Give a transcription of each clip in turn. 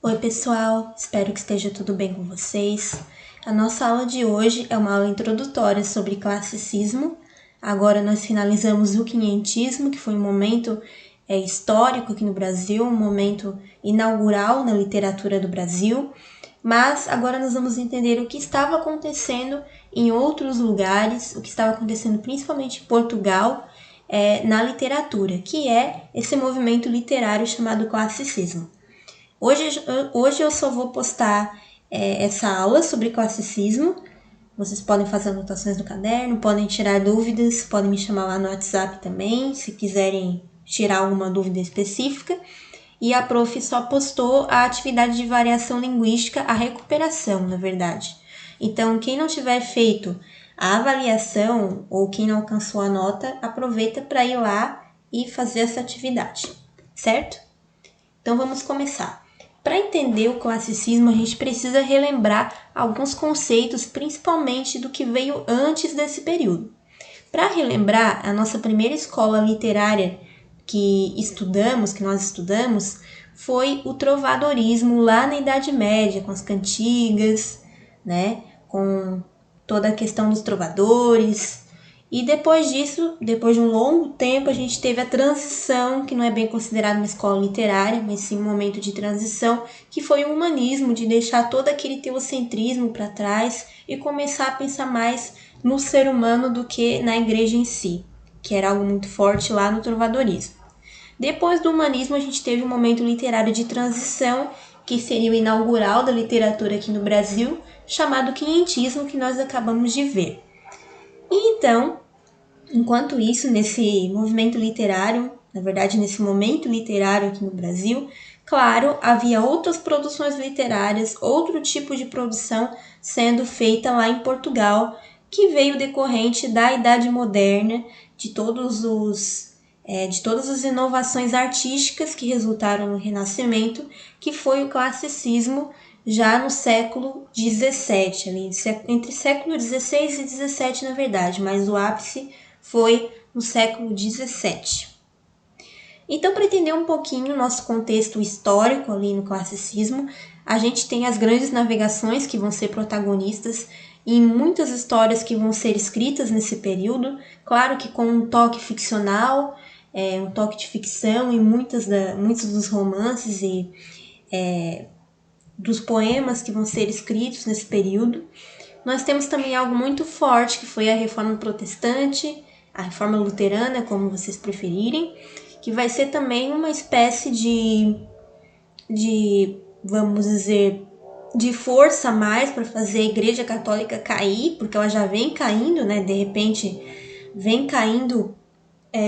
Oi pessoal, espero que esteja tudo bem com vocês. A nossa aula de hoje é uma aula introdutória sobre classicismo. Agora nós finalizamos o quinhentismo, que foi um momento histórico aqui no Brasil, um momento inaugural na literatura do Brasil. Mas agora nós vamos entender o que estava acontecendo em outros lugares, o que estava acontecendo principalmente em Portugal, na literatura, que é esse movimento literário chamado classicismo. Hoje eu só vou postar essa aula sobre classicismo. Vocês podem fazer anotações no caderno, podem tirar dúvidas, podem me chamar lá no WhatsApp também, se quiserem tirar alguma dúvida específica. E a prof só postou a atividade de variação linguística, a recuperação, na verdade. Então, quem não tiver feito a avaliação ou quem não alcançou a nota, aproveita para ir lá e fazer essa atividade, certo? Então, vamos começar. Para entender o classicismo, a gente precisa relembrar alguns conceitos, principalmente do que veio antes desse período. Para relembrar, a nossa primeira escola literária que nós estudamos, foi o trovadorismo lá na Idade Média, com as cantigas, né? Com toda a questão dos trovadores. E depois disso, depois de um longo tempo, a gente teve a transição, que não é bem considerada uma escola literária, mas sim um momento de transição, que foi o humanismo, de deixar todo aquele teocentrismo para trás e começar a pensar mais no ser humano do que na igreja em si, que era algo muito forte lá no trovadorismo. Depois do humanismo, a gente teve um momento literário de transição, que seria o inaugural da literatura aqui no Brasil, chamado quinhentismo, que nós acabamos de ver. E então, enquanto isso, nesse movimento literário, na verdade, nesse momento literário aqui no Brasil, claro, havia outras produções literárias, outro tipo de produção sendo feita lá em Portugal, que veio decorrente da Idade Moderna, de todas as inovações artísticas que resultaram no Renascimento, que foi o classicismo já no século XVII, ali, entre século XVI e XVII, na verdade, mas o ápice foi no século XVII. Então, para entender um pouquinho o nosso contexto histórico ali no classicismo, a gente tem as grandes navegações que vão ser protagonistas em muitas histórias que vão ser escritas nesse período, claro que com um toque ficcional, um toque de ficção em muitos dos romances e dos poemas que vão ser escritos nesse período. Nós temos também algo muito forte, que foi a Reforma Protestante, a Reforma Luterana, como vocês preferirem, que vai ser também uma espécie vamos dizer, de força a mais para fazer a Igreja Católica cair, porque ela já vem caindo, né? De repente, vem caindo,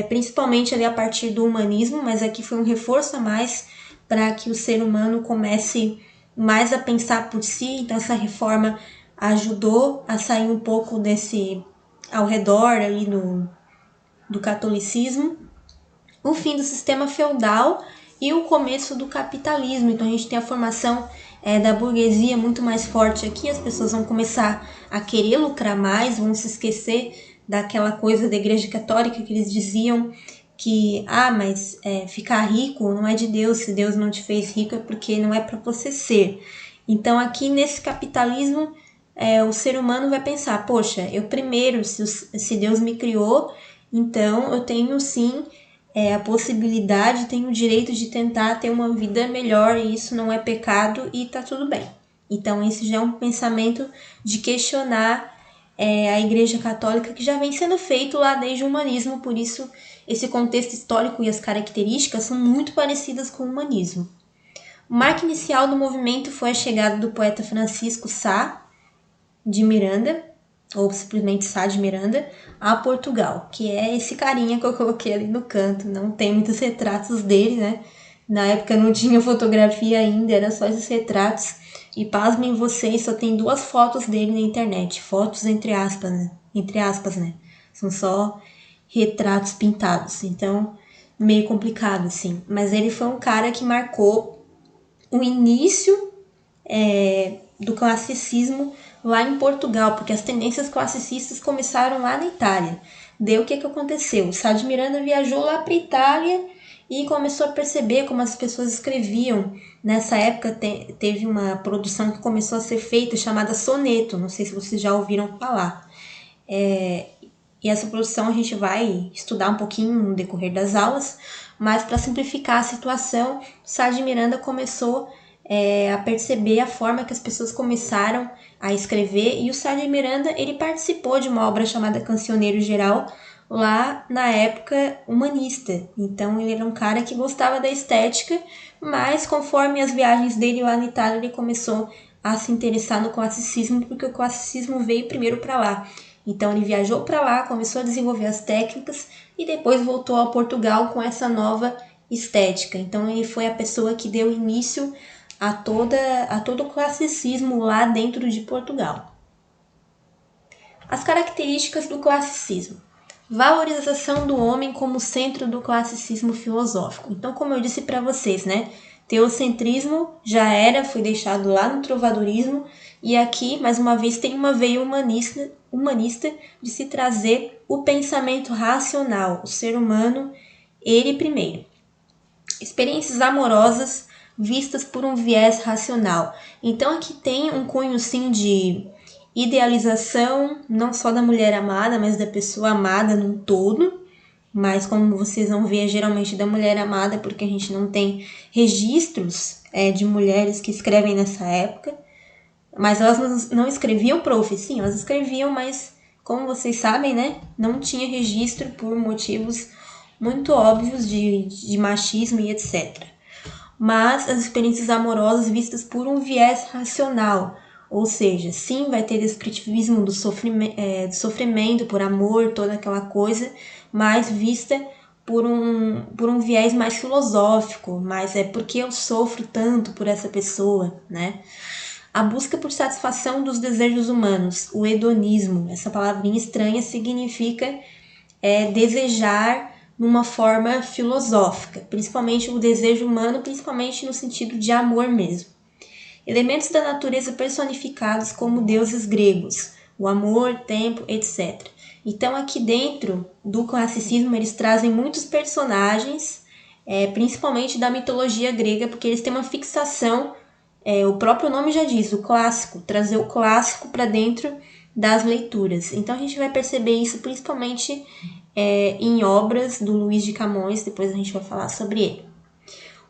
principalmente ali a partir do humanismo, mas aqui foi um reforço a mais para que o ser humano comece mais a pensar por si. Então, essa reforma ajudou a sair um pouco ao redor ali do catolicismo, o fim do sistema feudal e o começo do capitalismo. Então a gente tem a formação da burguesia muito mais forte aqui, as pessoas vão começar a querer lucrar mais, vão se esquecer daquela coisa da Igreja Católica que eles diziam que, mas ficar rico não é de Deus, se Deus não te fez rico é porque não é para você ser. Então aqui nesse capitalismo, o ser humano vai pensar, poxa, eu primeiro, se Deus me criou, então eu tenho sim a possibilidade, tenho o direito de tentar ter uma vida melhor, e isso não é pecado e tá tudo bem. Então esse já é um pensamento de questionar a Igreja Católica, que já vem sendo feito lá desde o humanismo, por isso esse contexto histórico e as características são muito parecidas com o humanismo. O marco inicial do movimento foi a chegada do poeta Francisco Sá de Miranda, ou simplesmente Sá de Miranda, a Portugal, que é esse carinha que eu coloquei ali no canto. Não tem muitos retratos dele, né? Na época não tinha fotografia ainda, era só esses retratos. E pasmem vocês, só tem 2 fotos dele na internet. Fotos entre aspas, né? São só retratos pintados. Então, meio complicado, assim. Mas ele foi um cara que marcou o início do classicismo lá em Portugal, porque as tendências classicistas começaram lá na Itália. Daí o que aconteceu? O Sá de Miranda viajou lá para a Itália e começou a perceber como as pessoas escreviam. Nessa época teve uma produção que começou a ser feita chamada soneto, não sei se vocês já ouviram falar. E essa produção a gente vai estudar um pouquinho no decorrer das aulas, mas para simplificar a situação, Sá de Miranda começou a perceber a forma que as pessoas começaram a escrever, e o Sá de Miranda ele participou de uma obra chamada Cancioneiro Geral, lá na época humanista. Então ele era um cara que gostava da estética, mas conforme as viagens dele lá na Itália, ele começou a se interessar no classicismo, porque o classicismo veio primeiro para lá. Então ele viajou para lá, começou a desenvolver as técnicas e depois voltou ao Portugal com essa nova estética. Então ele foi a pessoa que deu início a todo o classicismo lá dentro de Portugal. As características do classicismo. Valorização do homem como centro do classicismo filosófico. Então, como eu disse para vocês, né? Teocentrismo já foi deixado lá no trovadorismo, e aqui, mais uma vez, tem uma veia humanista de se trazer o pensamento racional, o ser humano, ele primeiro. Experiências amorosas vistas por um viés racional. Então aqui tem um cunho sim de idealização, não só da mulher amada, mas da pessoa amada num todo. Mas como vocês vão ver, geralmente da mulher amada, porque a gente não tem registros de mulheres que escrevem nessa época. Mas elas não escreviam sim, elas escreviam, mas como vocês sabem, né, não tinha registro por motivos muito óbvios de machismo e etc. Mas as experiências amorosas vistas por um viés racional, ou seja, sim, vai ter descritivismo do sofrimento por amor, toda aquela coisa, mas vista por um viés mais filosófico, mas é porque eu sofro tanto por essa pessoa, né? A busca por satisfação dos desejos humanos, o hedonismo, essa palavrinha estranha significa desejar numa forma filosófica, principalmente o desejo humano, principalmente no sentido de amor mesmo. Elementos da natureza personificados como deuses gregos, o amor, tempo, etc. Então aqui dentro do classicismo eles trazem muitos personagens, principalmente da mitologia grega, porque eles têm uma fixação, o próprio nome já diz, o clássico, trazer o clássico para dentro das leituras. Então a gente vai perceber isso principalmente em obras do Luís de Camões, depois a gente vai falar sobre ele.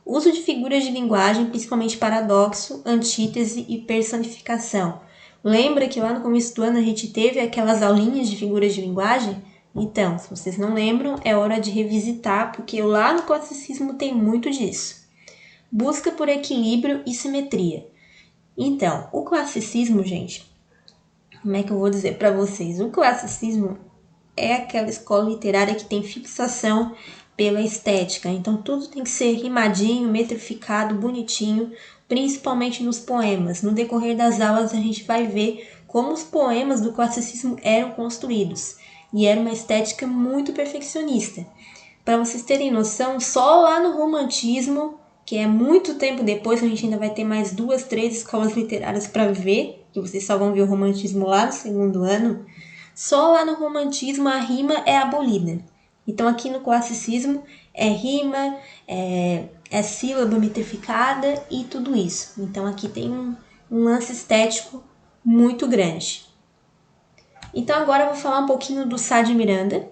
Uso de figuras de linguagem, principalmente paradoxo, antítese e personificação. Lembra que lá no começo do ano a gente teve aquelas aulinhas de figuras de linguagem? Então, se vocês não lembram, é hora de revisitar, porque lá no classicismo tem muito disso. Busca por equilíbrio e simetria. Então, o classicismo, gente, como é que eu vou dizer para vocês? O classicismo é aquela escola literária que tem fixação pela estética. Então, tudo tem que ser rimadinho, metrificado, bonitinho, principalmente nos poemas. No decorrer das aulas, a gente vai ver como os poemas do classicismo eram construídos. E era uma estética muito perfeccionista. Para vocês terem noção, só lá no romantismo, que é muito tempo depois, a gente ainda vai ter mais 2, 3 escolas literárias para ver, que vocês só vão ver o romantismo lá no segundo ano, só lá no romantismo a rima é abolida. Então aqui no classicismo é rima, é sílaba metrificada e tudo isso. Então aqui tem um lance estético muito grande. Então agora eu vou falar um pouquinho do Sá de Miranda.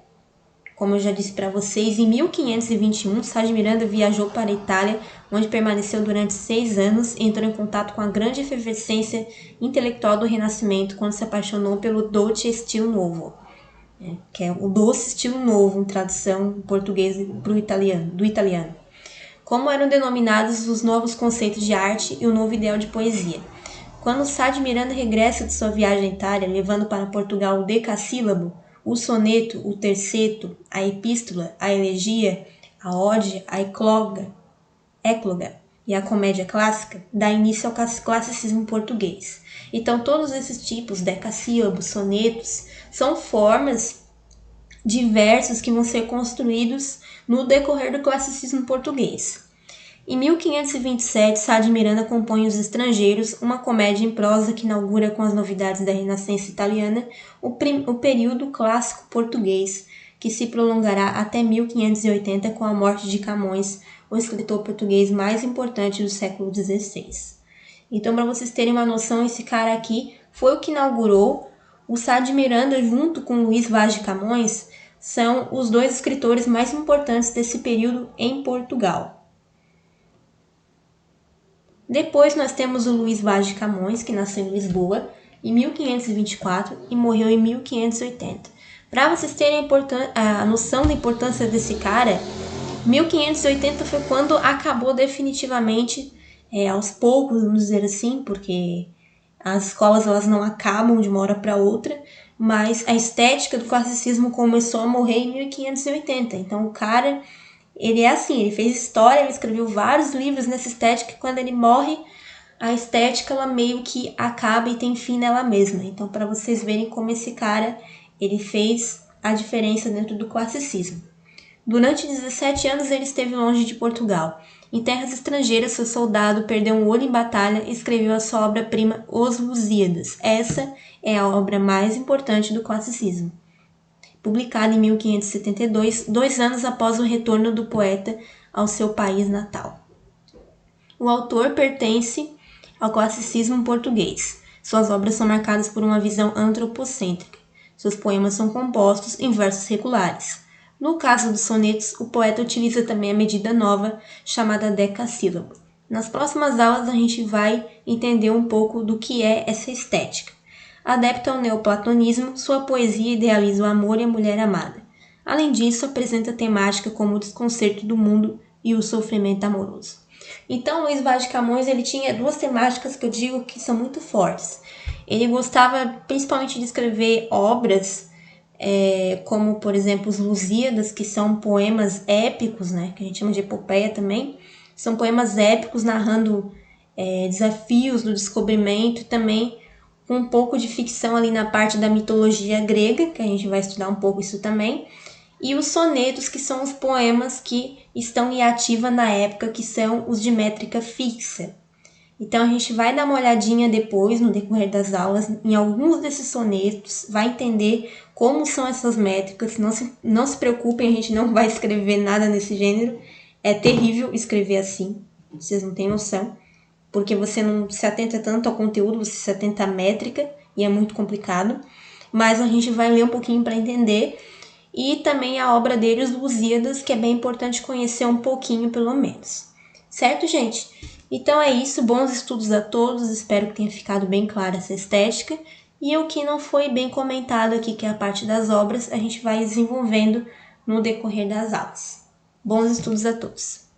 Como eu já disse para vocês, em 1521, Sá de Miranda viajou para a Itália, onde permaneceu durante 6 anos e entrou em contato com a grande efervescência intelectual do Renascimento, quando se apaixonou pelo Dolce Estilo Novo, que é o doce estilo novo, em tradução em português do italiano. Como eram denominados os novos conceitos de arte e o novo ideal de poesia. Quando Sá de Miranda regressa de sua viagem à Itália, levando para Portugal o decassílabo, o soneto, o terceto, a epístola, a elegia, a ode, a ecloga e a comédia clássica, dá início ao classicismo português. Então, todos esses tipos, decassílabos, sonetos, são formas de versos que vão ser construídos no decorrer do classicismo português. Em 1527, Sá de Miranda compõe Os Estrangeiros, uma comédia em prosa que inaugura com as novidades da Renascença italiana o período clássico português, que se prolongará até 1580 com a morte de Camões, o escritor português mais importante do século XVI. Então, para vocês terem uma noção, esse cara aqui foi o que inaugurou. O Sá de Miranda, junto com Luís Vaz de Camões, são os dois escritores mais importantes desse período em Portugal. Depois nós temos o Luís Vaz de Camões, que nasceu em Lisboa em 1524 e morreu em 1580. Para vocês terem a noção da importância desse cara, 1580 foi quando acabou definitivamente, aos poucos, vamos dizer assim, porque as escolas elas não acabam de uma hora para outra, mas a estética do classicismo começou a morrer em 1580. Então o cara, ele é assim, ele fez história, ele escreveu vários livros nessa estética, e quando ele morre, a estética ela meio que acaba e tem fim nela mesma. Então, para vocês verem como esse cara, ele fez a diferença dentro do classicismo. Durante 17 anos ele esteve longe de Portugal. Em terras estrangeiras, seu soldado perdeu um olho em batalha e escreveu a sua obra-prima Os Lusíadas. Essa é a obra mais importante do classicismo. Publicada em 1572, 2 anos após o retorno do poeta ao seu país natal. O autor pertence ao classicismo português. Suas obras são marcadas por uma visão antropocêntrica. Seus poemas são compostos em versos regulares. No caso dos sonetos, o poeta utiliza também a medida nova, chamada decassílabo. Nas próximas aulas a gente vai entender um pouco do que é essa estética. Adepto ao neoplatonismo, sua poesia idealiza o amor e a mulher amada. Além disso, apresenta temática como o desconcerto do mundo e o sofrimento amoroso. Então, Luís Vaz de Camões ele tinha duas temáticas que eu digo que são muito fortes. Ele gostava principalmente de escrever obras como, por exemplo, os Lusíadas, que são poemas épicos, né, que a gente chama de epopeia também. São poemas épicos narrando desafios do descobrimento e também com um pouco de ficção ali na parte da mitologia grega, que a gente vai estudar um pouco isso também. E os sonetos, que são os poemas que estão em ativa na época, que são os de métrica fixa. Então, a gente vai dar uma olhadinha depois, no decorrer das aulas, em alguns desses sonetos, vai entender como são essas métricas. Não se preocupem, a gente não vai escrever nada nesse gênero. É terrível escrever assim, vocês não têm noção, porque você não se atenta tanto ao conteúdo, você se atenta à métrica, e é muito complicado. Mas a gente vai ler um pouquinho para entender. E também a obra dele, Os Lusíadas, que é bem importante conhecer um pouquinho, pelo menos. Certo, gente? Então é isso, bons estudos a todos, espero que tenha ficado bem clara essa estética. E o que não foi bem comentado aqui, que é a parte das obras, a gente vai desenvolvendo no decorrer das aulas. Bons estudos a todos!